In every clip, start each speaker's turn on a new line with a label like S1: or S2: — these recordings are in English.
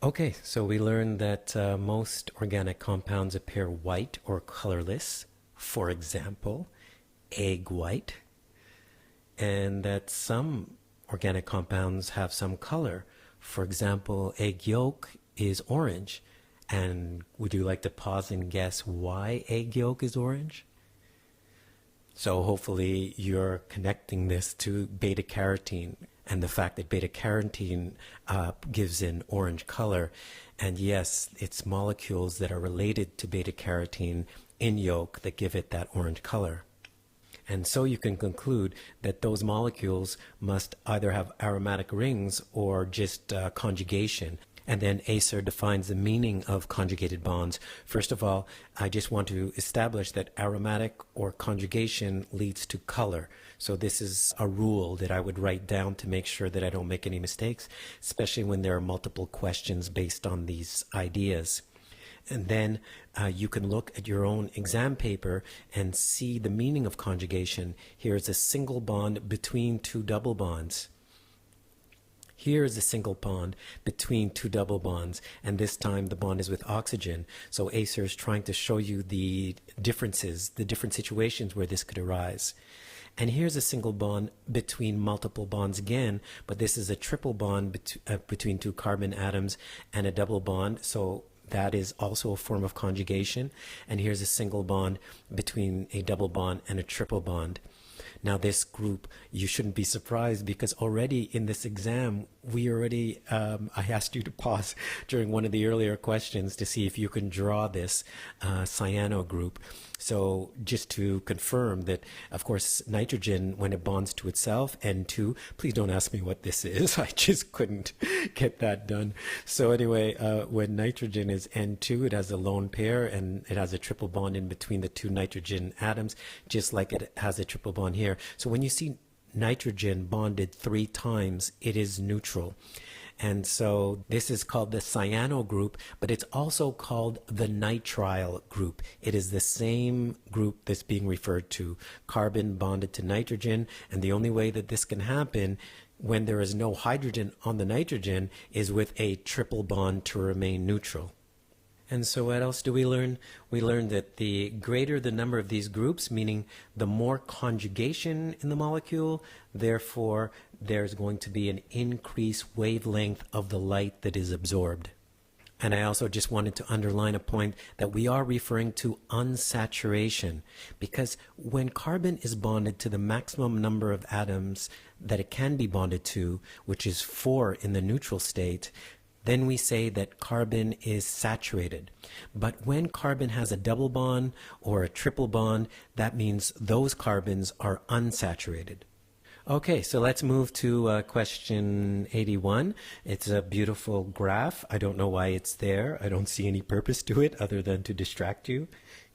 S1: Okay, so we learned that most organic compounds appear white or colorless, for example, egg white, and that some organic compounds have some color. For example, egg yolk is orange. And would you like to pause and guess why egg yolk is orange? So hopefully you're connecting this to beta carotene and the fact that beta carotene gives an orange color. And yes, it's molecules that are related to beta carotene in yolk that give it that orange color. And so you can conclude that those molecules must either have aromatic rings or just conjugation. And then ACER defines the meaning of conjugated bonds. First of all, I just want to establish that aromatic or conjugation leads to color. So this is a rule that I would write down to make sure that I don't make any mistakes, especially when there are multiple questions based on these ideas. And then you can look at your own exam paper and see the meaning of conjugation. Here's a single bond between two double bonds. Here is a single bond between two double bonds, and this time the bond is with oxygen. So ACER is trying to show you the differences, the different situations where this could arise. And here's a single bond between multiple bonds again, but this is a triple bond between two carbon atoms and a double bond. So that is also a form of conjugation. And here's a single bond between a double bond and a triple bond. Now this group, you shouldn't be surprised because already in this exam, I asked you to pause during one of the earlier questions to see if you can draw this cyano group. So just to confirm that, of course, nitrogen, when it bonds to itself, N2, please don't ask me what this is. I just couldn't get that done. So anyway, when nitrogen is N2, it has a lone pair and it has a triple bond in between the two nitrogen atoms, just like it has a triple bond here. So when you see nitrogen bonded 3 times, it is neutral. And so this is called the cyano group, but it's also called the nitrile group. It is the same group that's being referred to, carbon bonded to nitrogen, and the only way that this can happen when there is no hydrogen on the nitrogen is with a triple bond to remain neutral. And so what else do we learn? We learned that the greater the number of these groups, meaning the more conjugation in the molecule, therefore there's going to be an increased wavelength of the light that is absorbed. And I also just wanted to underline a point that we are referring to unsaturation, because when carbon is bonded to the maximum number of atoms that it can be bonded to, which is 4 in the neutral state, then we say that carbon is saturated. But when carbon has a double bond or a triple bond, that means those carbons are unsaturated. Okay, so let's move to question 81. It's a beautiful graph. I don't know why it's there. I don't see any purpose to it other than to distract you.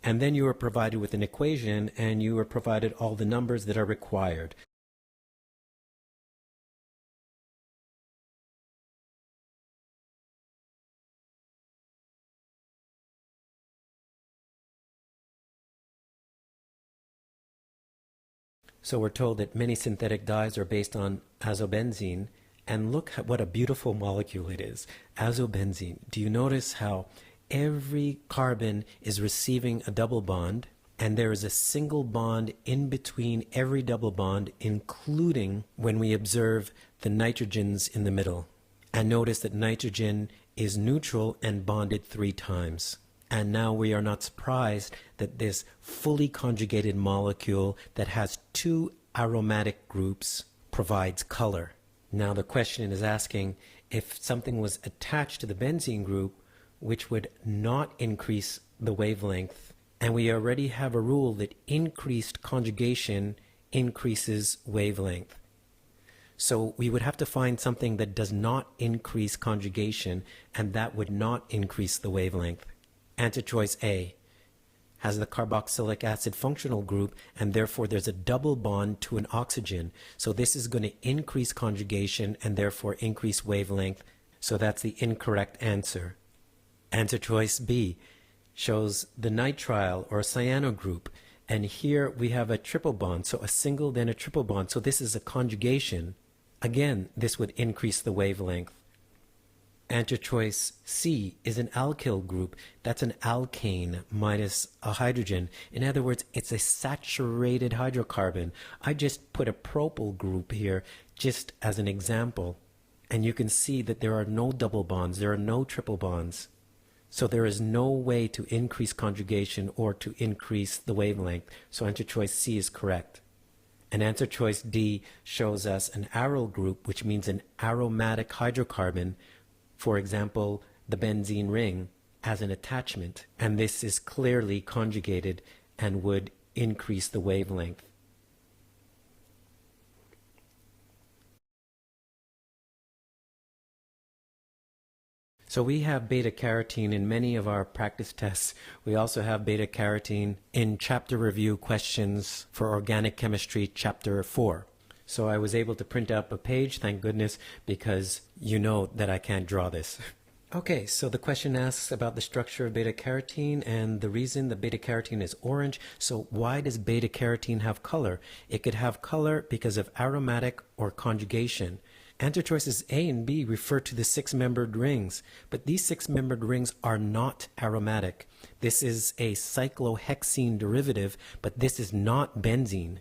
S1: And then you are provided with an equation and you are provided all the numbers that are required. So we're told that many synthetic dyes are based on azobenzene, and look at what a beautiful molecule it is, azobenzene. Do you notice how every carbon is receiving a double bond, and there is a single bond in between every double bond, including when we observe the nitrogens in the middle. And notice that nitrogen is neutral and bonded 3 times. And now we are not surprised that this fully conjugated molecule that has 2 aromatic groups provides color. Now the question is asking if something was attached to the benzene group which would not increase the wavelength. And we already have a rule that increased conjugation increases wavelength. So we would have to find something that does not increase conjugation, and that would not increase the wavelength. Answer choice A has the carboxylic acid functional group, and therefore there's a double bond to an oxygen. So this is going to increase conjugation and therefore increase wavelength. So that's the incorrect answer. Answer choice B shows the nitrile or cyano group, and here we have a triple bond, so a single then a triple bond. So this is a conjugation. Again, this would increase the wavelength. Answer choice C is an alkyl group. That's an alkane minus a hydrogen. In other words, it's a saturated hydrocarbon. I just put a propyl group here just as an example. And you can see that there are no double bonds, there are no triple bonds. So there is no way to increase conjugation or to increase the wavelength. So answer choice C is correct. And answer choice D shows us an aryl group, which means an aromatic hydrocarbon. For example, the benzene ring as an attachment. And this is clearly conjugated and would increase the wavelength. So we have beta-carotene in many of our practice tests. We also have beta-carotene in chapter review questions for organic chemistry chapter 4. So I was able to print up a page, thank goodness, because you know that I can't draw this. Okay, so the question asks about the structure of beta-carotene and the reason the beta-carotene is orange. So why does beta-carotene have color? It could have color because of aromatic or conjugation. Answer choices A and B refer to the six-membered rings, but these six-membered rings are not aromatic. This is a cyclohexene derivative, but this is not benzene.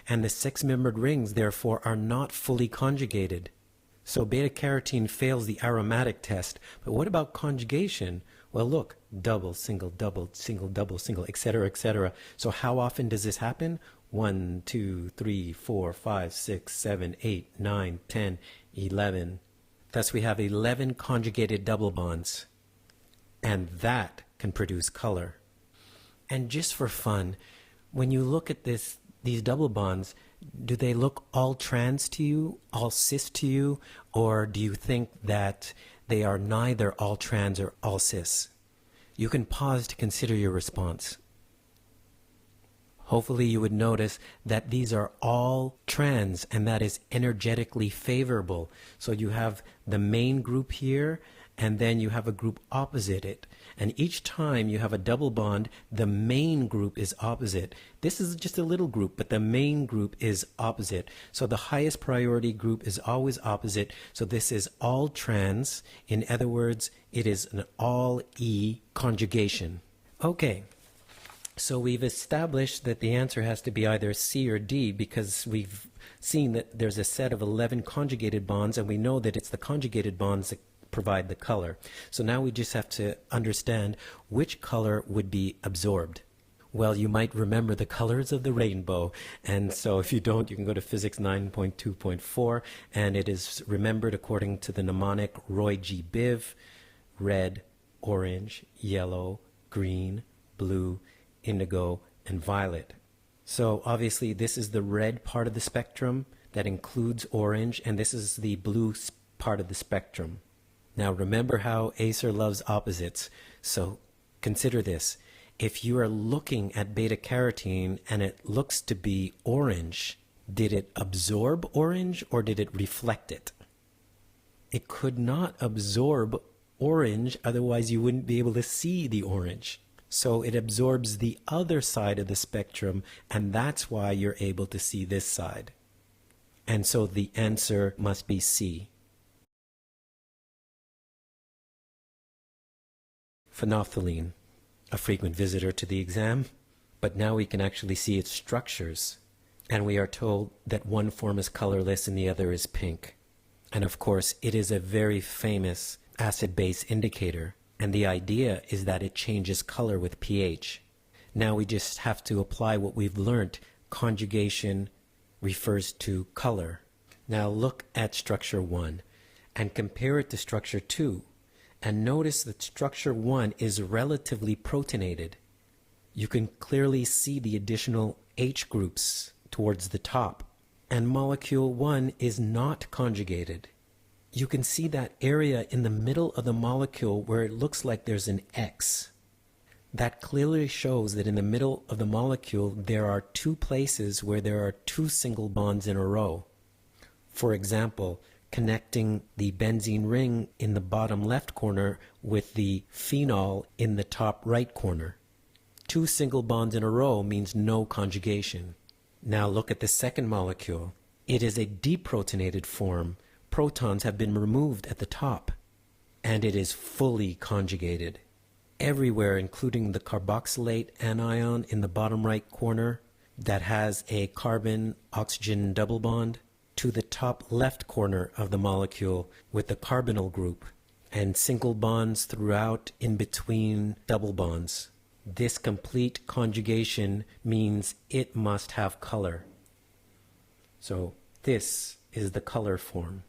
S1: And the six-membered rings, therefore, are not fully conjugated. So beta-carotene fails the aromatic test. But what about conjugation? Well, look, double, single, double, single, etc., etc. So how often does this happen? 1, 2, 3, 4, 5, 6, 7, 8, 9, 10, 11. Thus we have 11 conjugated double bonds. And that can produce color. And just for fun, when you look at these double bonds, do they look all trans to you, all cis to you, or do you think that they are neither all trans or all cis? You can pause to consider your response. Hopefully you would notice that these are all trans, and that is energetically favorable. So you have the main group here, and then you have a group opposite it. And each time you have a double bond, the main group is opposite. This is just a little group, but the main group is opposite. So the highest priority group is always opposite. So this is all trans. In other words, it is an all E conjugation. Okay. So we've established that the answer has to be either C or D because we've seen that there's a set of 11 conjugated bonds, and we know that it's the conjugated bonds that provide the color. So now we just have to understand which color would be absorbed. Well, you might remember the colors of the rainbow, and so if you don't, you can go to Physics 9.2.4, and it is remembered according to the mnemonic Roy G. Biv: red, orange, yellow, green, blue, indigo, and violet. So obviously this is the red part of the spectrum that includes orange, and this is the blue part of the spectrum. Now remember how ACER loves opposites. So consider this. If you are looking at beta-carotene and it looks to be orange, did it absorb orange or did it reflect it? It could not absorb orange, otherwise you wouldn't be able to see the orange. So it absorbs the other side of the spectrum, and that's why you're able to see this side. And so the answer must be C. Phenolphthalein, a frequent visitor to the exam, but now we can actually see its structures. And we are told that one form is colorless and the other is pink. And of course, it is a very famous acid-base indicator. And the idea is that it changes color with pH. Now we just have to apply what we've learned. Conjugation refers to color. Now look at structure 1 and compare it to structure 2. And notice that structure 1 is relatively protonated. You can clearly see the additional H groups towards the top. And molecule 1 is not conjugated. You can see that area in the middle of the molecule where it looks like there's an X. That clearly shows that in the middle of the molecule there are two places where there are two single bonds in a row. For example, connecting the benzene ring in the bottom left corner with the phenol in the top right corner. Two single bonds in a row means no conjugation. Now look at the second molecule. It is a deprotonated form. Protons have been removed at the top. and it is fully conjugated. Everywhere, including the carboxylate anion in the bottom right corner that has a carbon-oxygen double bond, to the top left corner of the molecule with the carbonyl group, and single bonds throughout in between double bonds. This complete conjugation means it must have color. So this is the color form.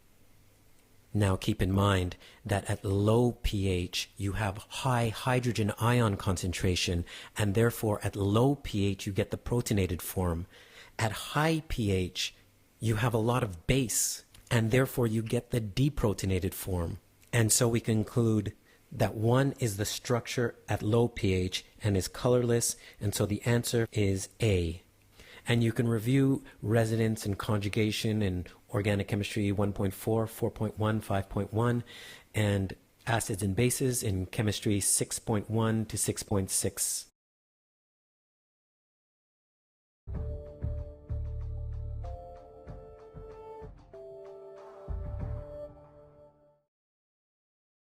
S1: Now keep in mind that at low pH you have high hydrogen ion concentration, and therefore at low pH you get the protonated form. At high pH you have a lot of base, and therefore you get the deprotonated form. And so we conclude that 1 is the structure at low pH and is colorless, and so the answer is A. And you can review resonance and conjugation in Organic Chemistry 1.4, 4.1, 5.1, and acids and bases in Chemistry 6.1 to 6.6.